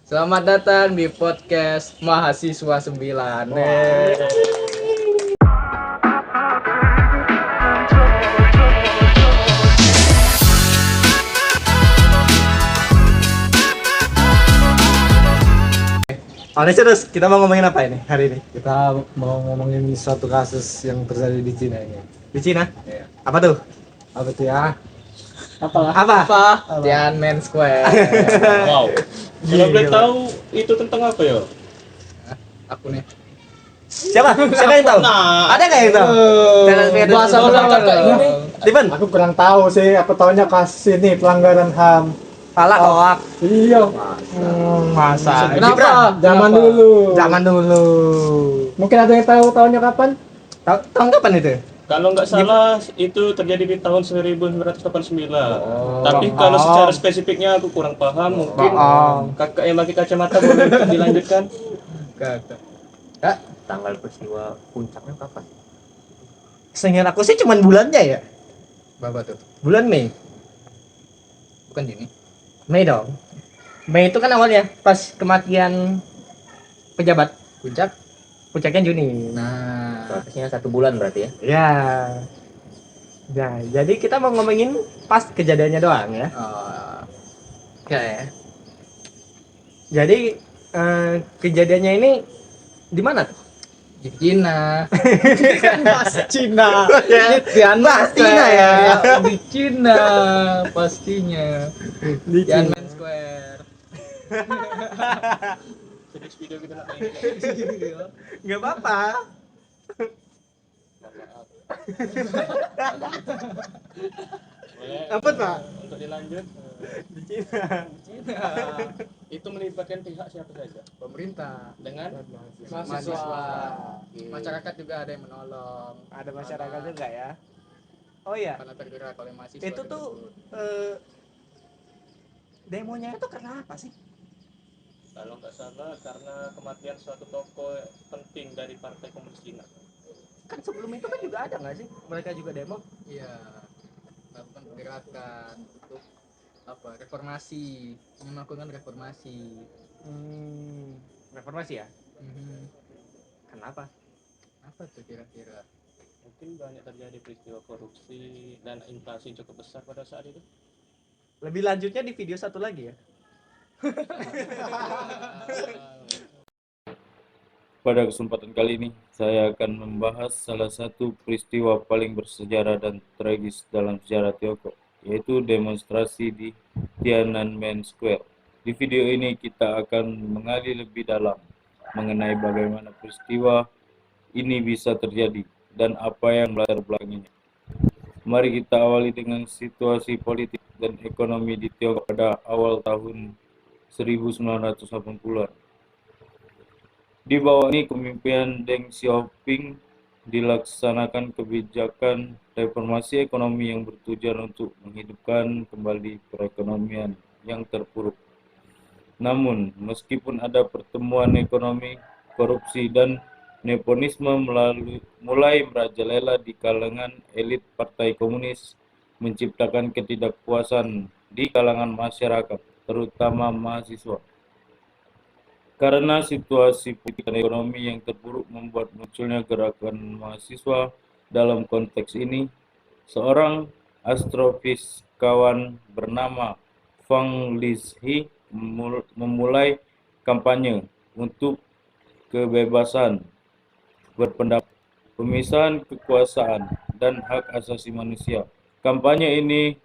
Selamat datang di podcast Mahasiswa 9. Terus kita mau ngomongin apa ini hari ini? Kita mau ngomongin suatu kasus yang terjadi di Cina ini. Di Cina? Iya. Apa tuh? Apa tuh ya? Apa? Tiananmen Square. Wow. Kalau boleh tahu itu tentang apa ya? Aku nih. Siapa yang tahu? Nah, Ada nggak yang tahu? Bahasa orang kayak gini. Steven? Aku kurang tahu sih. Aku taunya kasus ini pelanggaran HAM. Pala hoak. Iya. Masa? Kenapa? Zaman dulu. Zaman dulu. Mungkin ada yang tahu tahunnya kapan? Tahun kapan itu? kalau nggak salah itu terjadi di tahun 1989. Tapi kalau secara spesifiknya aku kurang paham. Mungkin kakak yang pakai kacamata boleh dilanjutkan. Tanggal peristiwa puncaknya kapan? Seingat aku sih cuman bulannya ya. Bapak tuh. Bulan Mei. Bukan Juni. Mei dong. Mei itu kan awalnya pas kematian pejabat. Puncaknya Juni. Nah, Batasnya 1 bulan berarti ya? Ya. Nah, jadi kita mau ngomongin pas kejadiannya doang ya. ya. Jadi kejadiannya ini di mana tuh? Di Cina. Cina. Di Tiananmen Cina ya. Di Cina pastinya. Di Cina. Tiananmen Square. Jadi video kita nak Enggak apa-apa. Apa, Pak? Untuk dilanjut, Di Cina. Cina. itu melibatkan pihak siapa saja? Pemerintah Dengan mahasiswa. Masyarakat juga ada yang menolong. Ada masyarakat juga ya. Oh iya. Karena tergerak oleh mahasiswa. Itu tuh demonya itu karena apa sih? kalau nggak salah karena kematian suatu tokoh penting dari Partai Komunis Cina. Kan sebelum itu kan juga ada nggak sih? Mereka juga demo. Iya, melakukan gerakan untuk reformasi, melakukan reformasi. Reformasi ya? Mhm. Kenapa? Apa tuh kira-kira? Mungkin banyak terjadi peristiwa korupsi dan inflasi cukup besar pada saat itu. Lebih lanjutnya di video satu lagi ya. Pada kesempatan kali ini, saya akan membahas salah satu peristiwa paling bersejarah dan tragis dalam sejarah Tiongkok, yaitu demonstrasi di Tiananmen Square. Di video ini kita akan mengali lebih dalam mengenai bagaimana peristiwa ini bisa terjadi dan apa yang melatar belakanginya. Mari kita awali dengan situasi politik dan ekonomi di Tiongkok pada awal tahun 1980-an. Di bawah ini kepemimpinan Deng Xiaoping dilaksanakan kebijakan reformasi ekonomi yang bertujuan untuk menghidupkan kembali perekonomian yang terpuruk. Namun, meskipun ada pertemuan ekonomi, korupsi dan nepotisme mulai merajalela di kalangan elit Partai Komunis, menciptakan ketidakpuasan di kalangan masyarakat, terutama mahasiswa. Karena situasi politik dan ekonomi yang terpuruk membuat munculnya gerakan mahasiswa. Dalam konteks ini, seorang astrofisikawan bernama Fang Lizhi memulai kampanye untuk kebebasan berpendapat, pemisahan kekuasaan, dan hak asasi manusia. Kampanye ini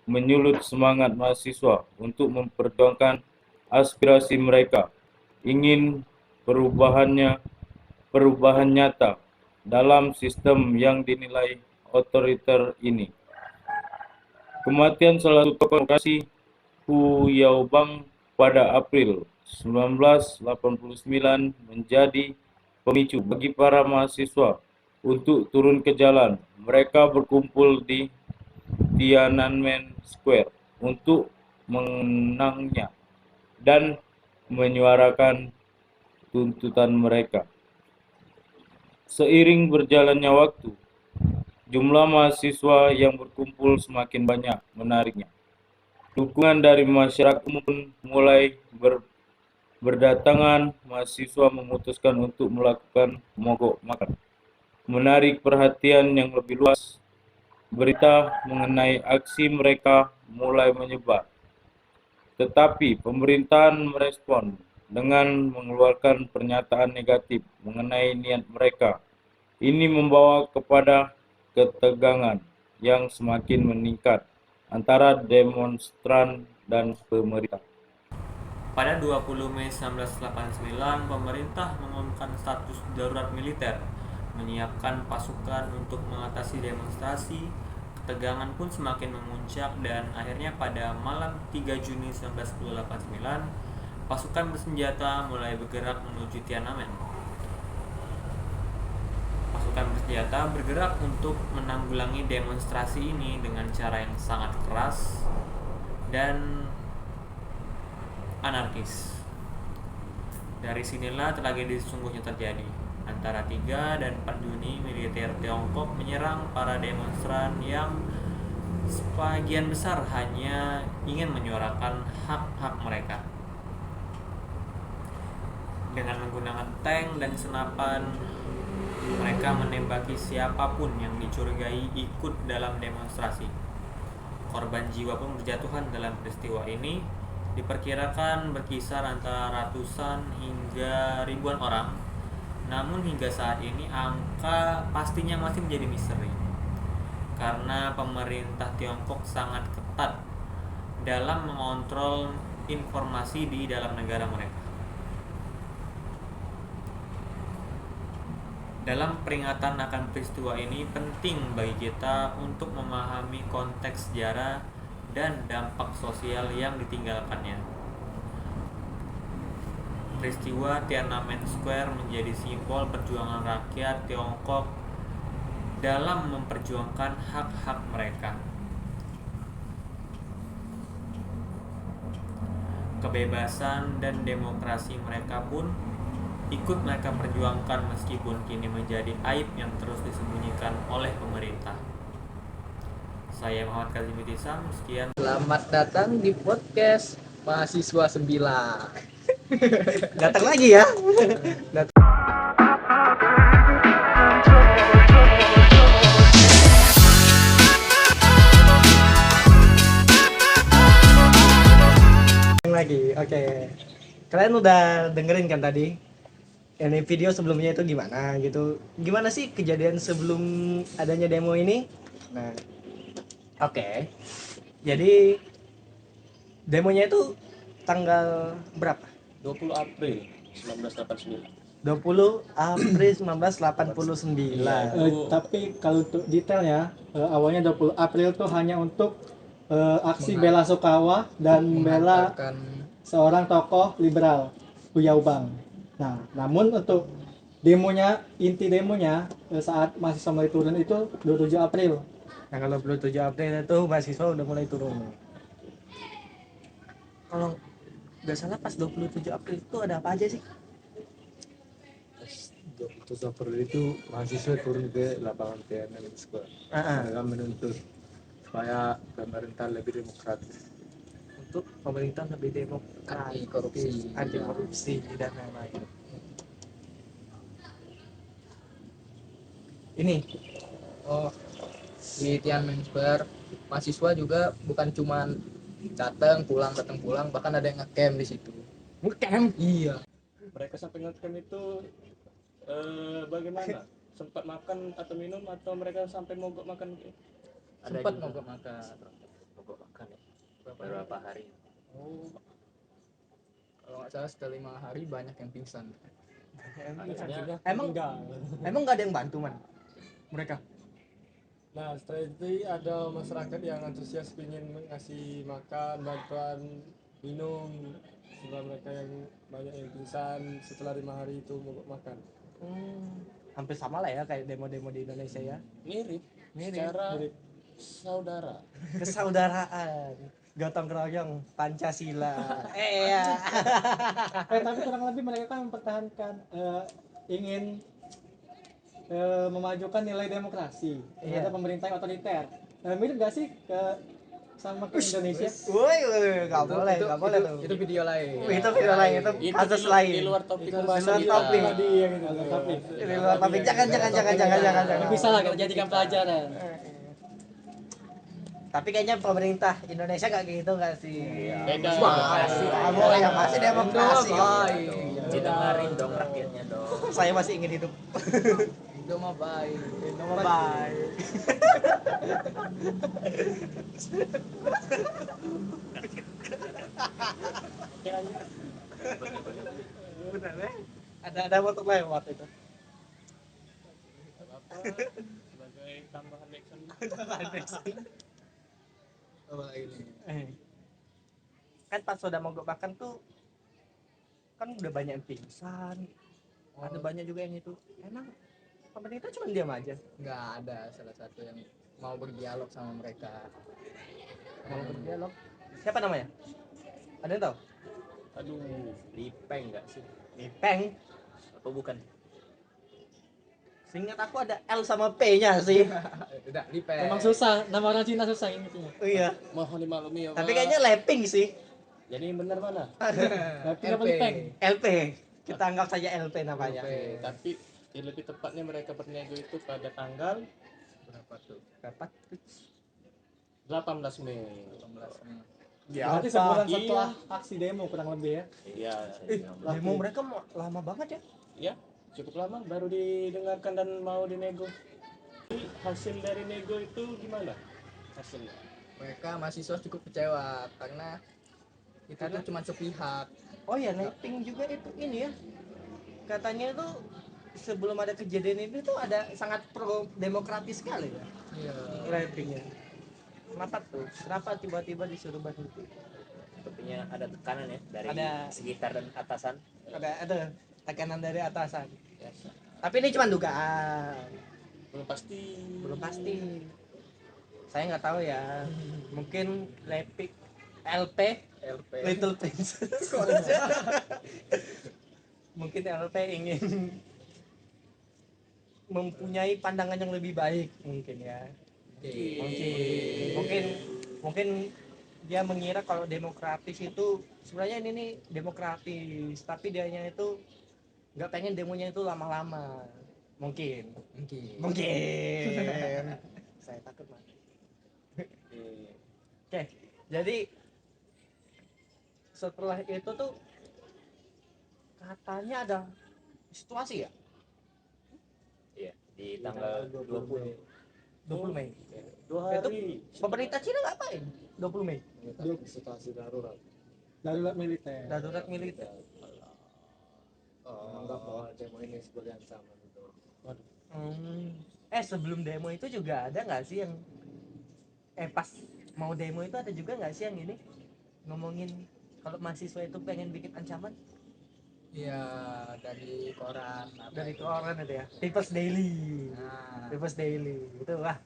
menyulut semangat mahasiswa untuk memperjuangkan aspirasi mereka, ingin perubahan nyata dalam sistem yang dinilai otoriter ini. Kematian salah satu tokoh demokrasi, Hu Yaobang, pada April 1989 menjadi pemicu bagi para mahasiswa untuk turun ke jalan. Mereka berkumpul di Tiananmen Square untuk mengenangnya dan menyuarakan tuntutan mereka. Seiring berjalannya waktu, jumlah mahasiswa yang berkumpul semakin banyak. Menariknya, dukungan dari masyarakat umum mulai berdatangan, mahasiswa memutuskan untuk melakukan mogok makan. Menarik perhatian yang lebih luas, berita mengenai aksi mereka mulai menyebar. Tetapi pemerintahan merespon dengan mengeluarkan pernyataan negatif mengenai niat mereka. Ini membawa kepada ketegangan yang semakin meningkat antara demonstran dan pemerintah. Pada 20 Mei 1989, pemerintah mengumumkan status darurat militer, menyiapkan pasukan untuk mengatasi demonstrasi. Ketegangan pun semakin memuncak dan akhirnya pada malam 3 Juni 1989, pasukan bersenjata mulai bergerak menuju Tiananmen. Pasukan bersenjata bergerak untuk menanggulangi demonstrasi ini dengan cara yang sangat keras dan anarkis. Dari sinilah tragedi sesungguhnya terjadi. Antara 3 dan 4 Juni, militer Tiongkok menyerang para demonstran yang sebagian besar hanya ingin menyuarakan hak-hak mereka. Dengan menggunakan tank dan senapan, mereka menembaki siapapun yang dicurigai ikut dalam demonstrasi. Korban jiwa pun berjatuhan dalam peristiwa ini. Diperkirakan berkisar antara ratusan hingga ribuan orang. Namun hingga saat ini angka pastinya masih menjadi misteri. Karena pemerintah Tiongkok sangat ketat dalam mengontrol informasi di dalam negara mereka. Dalam peringatan akan peristiwa ini penting bagi kita untuk memahami konteks sejarah dan dampak sosial yang ditinggalkannya. Peristiwa Tiananmen Square menjadi simbol perjuangan rakyat Tiongkok dalam memperjuangkan hak-hak mereka. Kebebasan dan demokrasi mereka pun ikut mereka perjuangkan meskipun kini menjadi aib yang terus disembunyikan oleh pemerintah. Saya Muhammad Kazim Itisam, sekian. Selamat datang di podcast Mahasiswa 9. Datang lagi ya. Lagi, oke. Kalian udah dengerin kan tadi? Ini video sebelumnya itu gimana gitu? Gimana sih kejadian sebelum adanya demo ini? Nah, oke. Jadi demonya itu tanggal berapa? 20 April 1989. 20 April 1989. Tapi kalau untuk detailnya, awalnya 20 April tuh hanya untuk aksi bela Sukawa dan bela Menghantarkan seorang tokoh liberal, Buyao Bang. Nah, namun untuk demonya, inti demonya saat mahasiswa mulai turun itu 27 April. Nah, kalau 27 April itu mahasiswa udah mulai turun. Kalau nggak salah pas 27 April itu ada apa aja sih? 27 April itu mahasiswa turun ke lapangan Tiananmen Square. Mereka menuntut supaya pemerintah lebih demokratis. Untuk pemerintah lebih demokratis, anti korupsi dan lain-lain. Ini di Tiananmen Square, mahasiswa juga bukan cuman datang pulang, bahkan ada yang nge-camp di situ. Ngecamp. Iya. Mereka sampai nge-camp itu bagaimana? Sempat makan atau minum atau mereka sampai mogok makan? Sempat mogok makan. Mogok makan ya. Beberapa hari. Oh. Kalau nggak salah setelah 5 hari banyak yang pingsan. Emang nggak ada yang bantu man mereka? Nah, setelah itu ada masyarakat yang antusias ingin ngasih makan, bantuan minum setelah mereka yang banyak yang pingsan setelah 5 hari itu mogok makan. Hampir sama lah ya kayak demo-demo di Indonesia ya. Mirip. Secara saudara. Kesaudaraan, gotong royong, Pancasila. Iya. Tapi kurang lebih mereka kan mempertahankan ingin memajukan nilai demokrasi terhadap pemerintah yang otoriter. Mirip gak sih ke sama ke Indonesia. Woi, nggak boleh tuh. Itu video lain. Itu video lain, itu kasus lain. Di luar topik Di luar pembahasan kita. topik. Tadi yang itu topik. Di luar topik. Jangan. Bisa lah kita jadikan pelajaran. Tapi kayaknya pemerintah Indonesia nggak gitu nggak sih? Beda. Boleh yang masih demokrasi. Didengarin dong rakyatnya dong. Saya masih ingin hidup. Indo mah baik. Bye. Benar ya? Ada motor lewat itu. Sebagai tambahan action. Apa ini? Kan pas sudah mogok makan tuh kan udah banyak yang pingsan. Ada banyak juga yang itu. Emang pemerintah cuma diam aja. Nggak ada salah satu yang mau berdialog sama mereka. Mau berdialog. Siapa namanya? Ada yang tahu? Aduh, Lipeng nggak sih? Lipeng. Apa bukan? Seingat aku ada L sama P-nya sih. Udah Lipeng. Memang susah, nama orang Cina susah ingetnya. Oh iya. Mohon dimaklumi ya, Tapi Pak. kayaknya Leping sih. Jadi yang benar mana? Tapi apa Lipeng? LP. Kita anggap saja LP namanya. LP. Tapi lebih tepatnya mereka bernego itu pada tanggal Berapa tuh? Berapa? 18 Mei. 18 Mei. Ya, Berarti sebulan setelah aksi demo kurang lebih ya. Iya. demo mereka lama banget ya. Ya, cukup lama baru didengarkan dan mau dinego. Jadi, hasil dari nego itu gimana? Hasilnya? Mereka mahasiswa cukup kecewa karena itu tuh cuma sepihak. Oh ya, Leping juga itu ini ya. Katanya itu sebelum ada kejadian ini tuh ada sangat pro demokratis sekali ya. Iya. Lepingnya. Kenapa tuh? Kenapa tiba-tiba disuruh berhenti? Sepertinya ada tekanan ya dari Ada. sekitar dan atasan. Ada tekanan dari atasan. Tapi ini cuma dugaan. Belum pasti. Belum pasti. Saya nggak tahu ya. Mungkin Leping LP LP. Little Princess. Mungkin LP ingin mempunyai pandangan yang lebih baik mungkin ya. Mungkin dia mengira kalau demokratis itu sebenarnya ini nih demokratis, tapi dianya itu nggak pengen demonya itu lama-lama. Mungkin. Saya takut mati. Oke, jadi setelah itu tuh katanya ada situasi ya Iya, di tanggal 20. 20 Mei. 2 hari. Pemerintah Cina ngapain 20 Mei? Situasi darurat. Darurat militer. Darurat militer. Menganggap bahwa demo ini sebagai ancaman gitu. Sebelum demo itu juga ada nggak sih yang pas mau demo itu ada juga nggak sih yang ini ngomongin kalau mahasiswa itu pengen bikin ancaman Iya, dari koran. dari koran itu ya, People's Daily. Nah, People's Daily itu lah.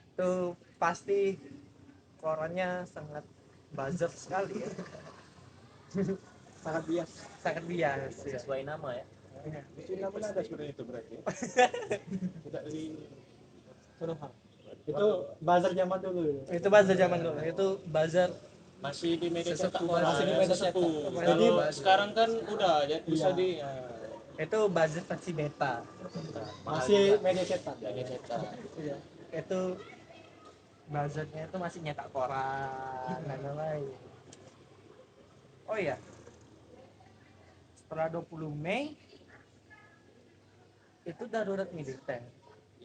Itu pasti korannya sangat buzzer sekali ya. Sangat bias. Sangat bias ya. Sesuai nama ya. Itu nama ada sebenarnya itu berarti. Tidak di Suruhan. Itu buzzer zaman dulu. Itu buzzer zaman dulu. Itu buzzer masih di media cetak Sesepuh. koran, Masih di media sesepuh. cetak. Jadi Jadi, sekarang kan udah ya bisa Iya. di itu buzzer versi beta. Masih media cetak. media cetak. Iya. Itu buzzernya itu masih nyetak koran dan lain-lain. Oh iya. Setelah 20 Mei itu darurat militer.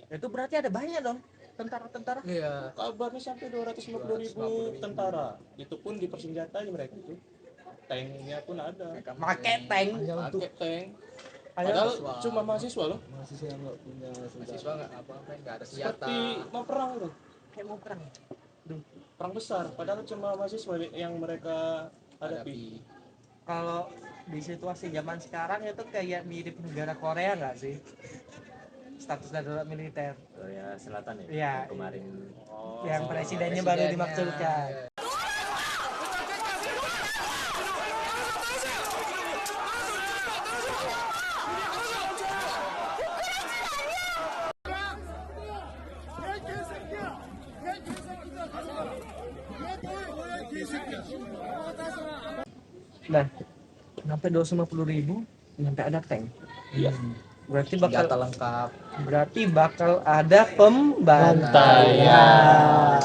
Itu berarti ada banyak dong tentara-tentara. iya. Kabarnya sampai 250.000 tentara. Itu pun dipersenjatai mereka itu. Tanknya pun ada. Pakai tank. Pakai tank. Ayo. Padahal cuma mahasiswa loh. Mahasiswa nggak apa-apa, nggak ada senjata. Seperti mau perang loh. Kayak mau perang. Perang besar. Padahal cuma mahasiswa yang mereka hadapi. Kalau di situasi zaman sekarang itu kayak mirip negara Korea nggak sih? Status darurat militer. Korea Selatan ya. Iya. Kemarin. Yang presidennya baru Presidennya, dimaksudkan. iya. Nah, sampai 250.000 sampai ada tank. Iya. Berarti Senjata lengkap. bakal ada pembantaian.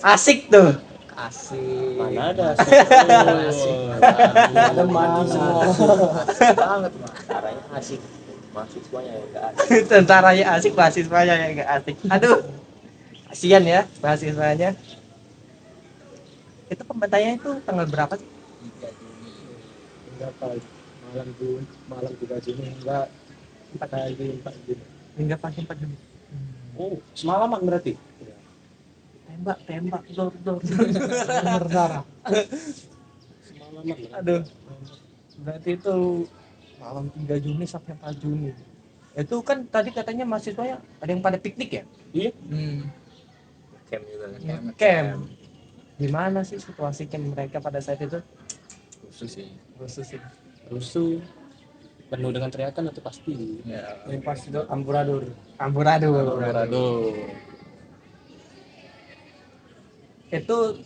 Asik tuh. Asik. Mana ada Asik. Ada mandi semua. Asik banget, Mas. Caranya asik, mahasiswanya ya enggak asik. Tentaranya asik, mahasiswanya yang enggak asik. Aduh. Kasian ya mahasiswanya. Itu pembantaiannya itu tanggal berapa sih? 3 Juni. Berapa malam 3 Juni enggak 4 Juni. Hingga pagi 4 Juni. Oh, semalaman berarti. Tembak, dor. Berdarah. Semalaman. Aduh. Berarti itu malam 3 Juni sampai 4 Juni. Itu kan tadi katanya mahasiswanya ada yang pada piknik ya? Iya. Camp juga kan. Camp. Gimana sih situasi camp mereka pada saat itu? Khusus sih. Rusuh. Penuh dengan teriakan itu pasti. Ya. Yang pasti itu amburador. Amburadul. Itu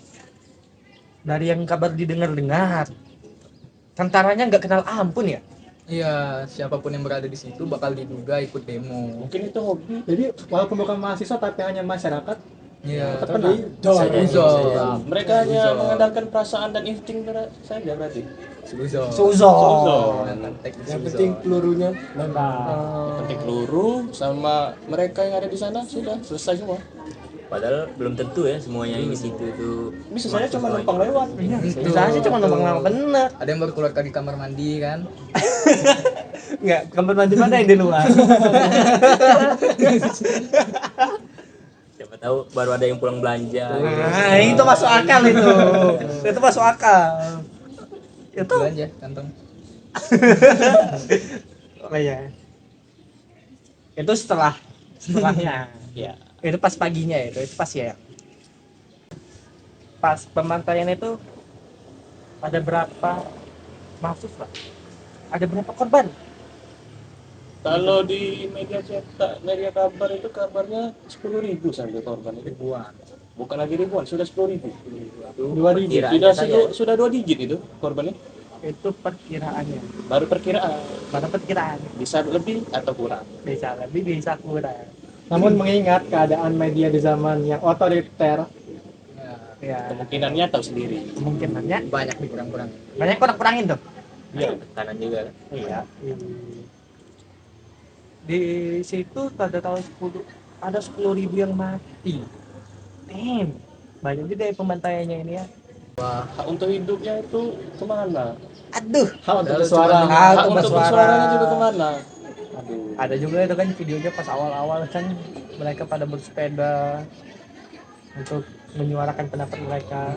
dari yang kabar didengar-dengar. Tentaranya nggak kenal ampun ya? Iya, siapapun yang berada di situ bakal diduga ikut demo. Mungkin itu hobi. Jadi walaupun bukan mahasiswa tapi hanya masyarakat. Iya. Tapi Suzon. Mereka hanya mengandalkan perasaan dan insting saja berarti. Suzon. Suzon. yang penting pelurunya nembak. Yang penting peluru sama mereka yang ada di sana sudah selesai semua. Padahal belum tentu ya semuanya yang di situ itu. Bisa saja cuma numpang lewat. Bisa aja cuma numpang lama bener. Ada yang baru keluar dari kamar mandi kan? Nggak, kamar mandi mana yang di luar? Siapa tahu baru ada yang pulang belanja. Nah, itu masuk akal itu. Itu masuk akal. Itu Belanja kantong. apa ya? Itu setelahnya. Ya. Itu pas paginya itu pas ya. Pas pembantaian itu ada berapa mahasiswa? Ada berapa korban? Kalau di media cetak, media kabar itu kabarnya 10.000 sampai korban itu. Ribuan. Bukan lagi ribuan, sudah 10.000. 2 digit. Sudah 2 digit itu korbannya. Itu perkiraannya. Baru perkiraan. Mana perkiraan? Bisa lebih atau kurang. Bisa lebih, bisa kurang. Namun mengingat keadaan media di zaman yang otoriter, Ya, Kemungkinannya tahu sendiri. kemungkinannya Banyak dikurang-kurang. banyak kurang-kurangin tuh. Iya, tekanan juga kan. Iya. Di situ pada tahun 10.000 yang mati. Damn. Banyak juga ya pembantaiannya ini ya. Hak untuk hidupnya itu kemana? Aduh. hak untuk Padahal bersuara. cuma Hak Hak untuk bersuaranya juga kemana? Aduh. Ada juga itu kan videonya pas awal-awal kan mereka pada bersepeda untuk menyuarakan pendapat mereka.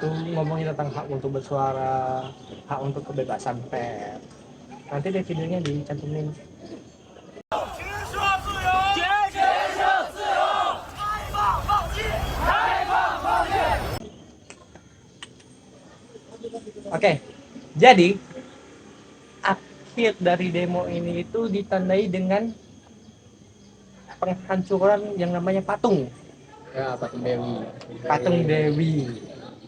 Tuh ngomongin tentang hak untuk bersuara, hak untuk kebebasan pers. Nanti deh videonya dicantumin. Oke, jadi akhir dari demo ini itu ditandai dengan penghancuran yang namanya patung. Ya, Patung Dewi. Patung Dewi.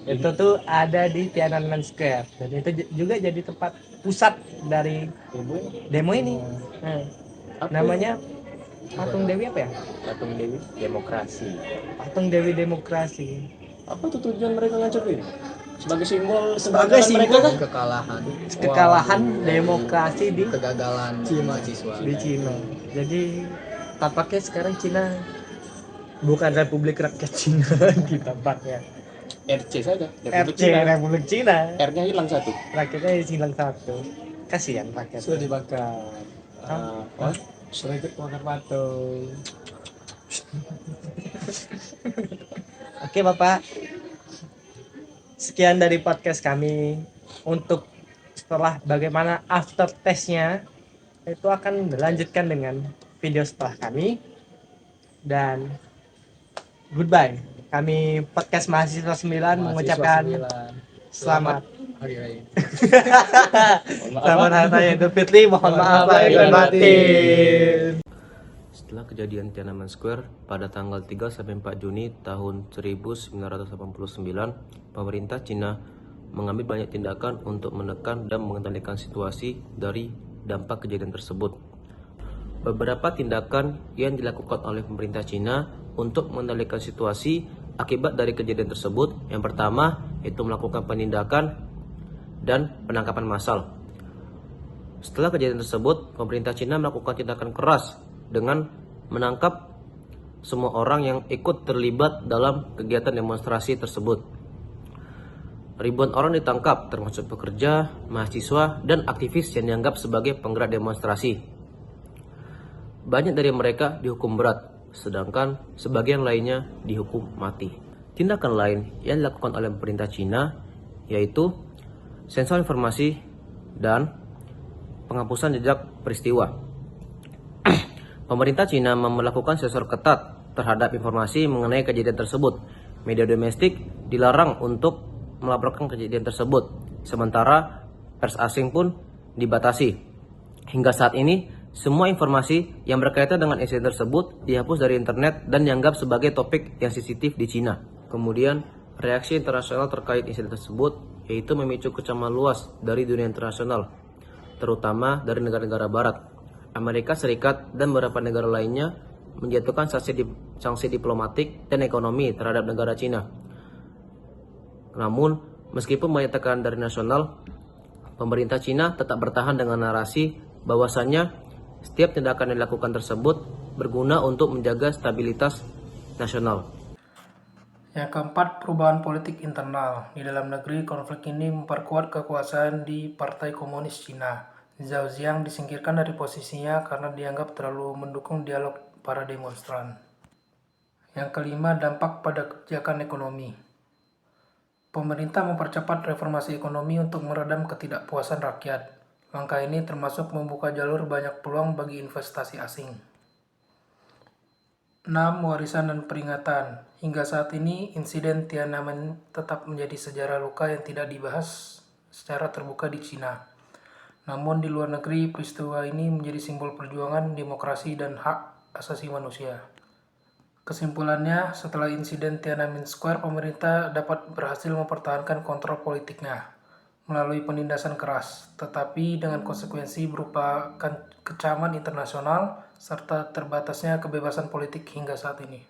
Itu tuh ada di Tiananmen Square dan itu juga jadi tempat pusat dari demo ini. Nah, namanya Patung Dewi apa ya? Patung Dewi Demokrasi. Patung Dewi Demokrasi. Apa tuh tujuan mereka ngancurin? Sebagai simbol Sebagai kegagalan mereka kan? Kekalahan. Kekalahan demokrasi di Kegagalan mahasiswa. Cina. Jadi tampaknya sekarang Cina bukan Republik Rakyat Cina lagi tampaknya. RC saja. Republik RC Cina. Republik Cina. R-nya hilang satu. Rakyatnya hilang satu. Kasihan rakyat. Sudah dibakar. Hah? Sudah ikut bakar patung. Oke Bapak. Sekian dari podcast kami. Untuk setelah bagaimana after testnya itu akan dilanjutkan dengan video setelah kami. Dan goodbye. Kami podcast mahasiswa 9 mengucapkan selamat hari raya. Selamat Hari Raya Idul Fitri. Mohon maaf lahir dan batin. Setelah kejadian Tiananmen Square pada tanggal 3 sampai 4 Juni tahun 1989, pemerintah Cina mengambil banyak tindakan untuk menekan dan mengendalikan situasi dari dampak kejadian tersebut. Beberapa tindakan yang dilakukan oleh pemerintah Cina untuk mengendalikan situasi akibat dari kejadian tersebut, yang pertama itu melakukan penindakan dan penangkapan massal. Setelah kejadian tersebut, pemerintah Cina melakukan tindakan keras dengan menangkap semua orang yang ikut terlibat dalam kegiatan demonstrasi tersebut. Ribuan orang ditangkap, termasuk pekerja, mahasiswa, dan aktivis yang dianggap sebagai penggerak demonstrasi. Banyak dari mereka dihukum berat, sedangkan sebagian lainnya dihukum mati. Tindakan lain yang dilakukan oleh pemerintah Cina yaitu sensor informasi dan penghapusan jejak peristiwa. Pemerintah Cina melakukan sensor ketat terhadap informasi mengenai kejadian tersebut. Media domestik dilarang untuk melaporkan kejadian tersebut, sementara pers asing pun dibatasi. Hingga saat ini, semua informasi yang berkaitan dengan insiden tersebut dihapus dari internet dan dianggap sebagai topik yang sensitif di Cina. Kemudian, reaksi internasional terkait insiden tersebut yaitu memicu kecaman luas dari dunia internasional, terutama dari negara-negara barat. Amerika Serikat dan beberapa negara lainnya menjatuhkan sanksi diplomatik dan ekonomi terhadap negara Cina. Namun, meskipun banyak tekanan dari nasional, pemerintah Cina tetap bertahan dengan narasi bahwasannya setiap tindakan yang dilakukan tersebut berguna untuk menjaga stabilitas nasional. Yang keempat, perubahan politik internal. Di dalam negeri, konflik ini memperkuat kekuasaan di Partai Komunis Cina. Zhao Ziang disingkirkan dari posisinya karena dianggap terlalu mendukung dialog para demonstran. Yang kelima, dampak pada kebijakan ekonomi. Pemerintah mempercepat reformasi ekonomi untuk meredam ketidakpuasan rakyat. Langkah ini termasuk membuka jalur banyak peluang bagi investasi asing. 6. Warisan dan peringatan. Hingga saat ini, insiden Tiananmen tetap menjadi sejarah luka yang tidak dibahas secara terbuka di Cina. Namun di luar negeri, peristiwa ini menjadi simbol perjuangan demokrasi dan hak asasi manusia. Kesimpulannya, setelah insiden Tiananmen Square, pemerintah dapat berhasil mempertahankan kontrol politiknya melalui penindasan keras, tetapi dengan konsekuensi berupa kecaman internasional serta terbatasnya kebebasan politik hingga saat ini.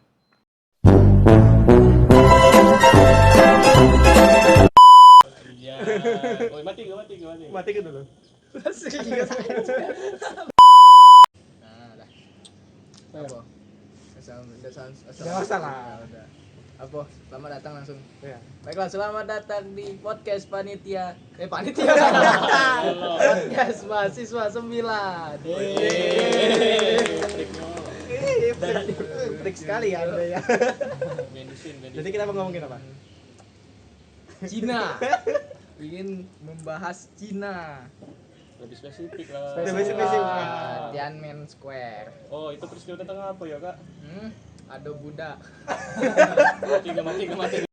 Mati kan dulu. Nah, dah. Apa? Nggak masalah. Udah. Apa? Selamat datang langsung. Ya. Baiklah, selamat datang di podcast panitia. Panitia. Podcast mahasiswa 9. Trik sekali ya Anda ya. Jadi kita mau ngomongin apa? Cina. Ingin membahas Cina. Lebih spesifik lah. Lebih spesifik. Tiananmen Square. Oh, itu peristiwa tentang apa ya, Kak? Ada Buddha. Mati.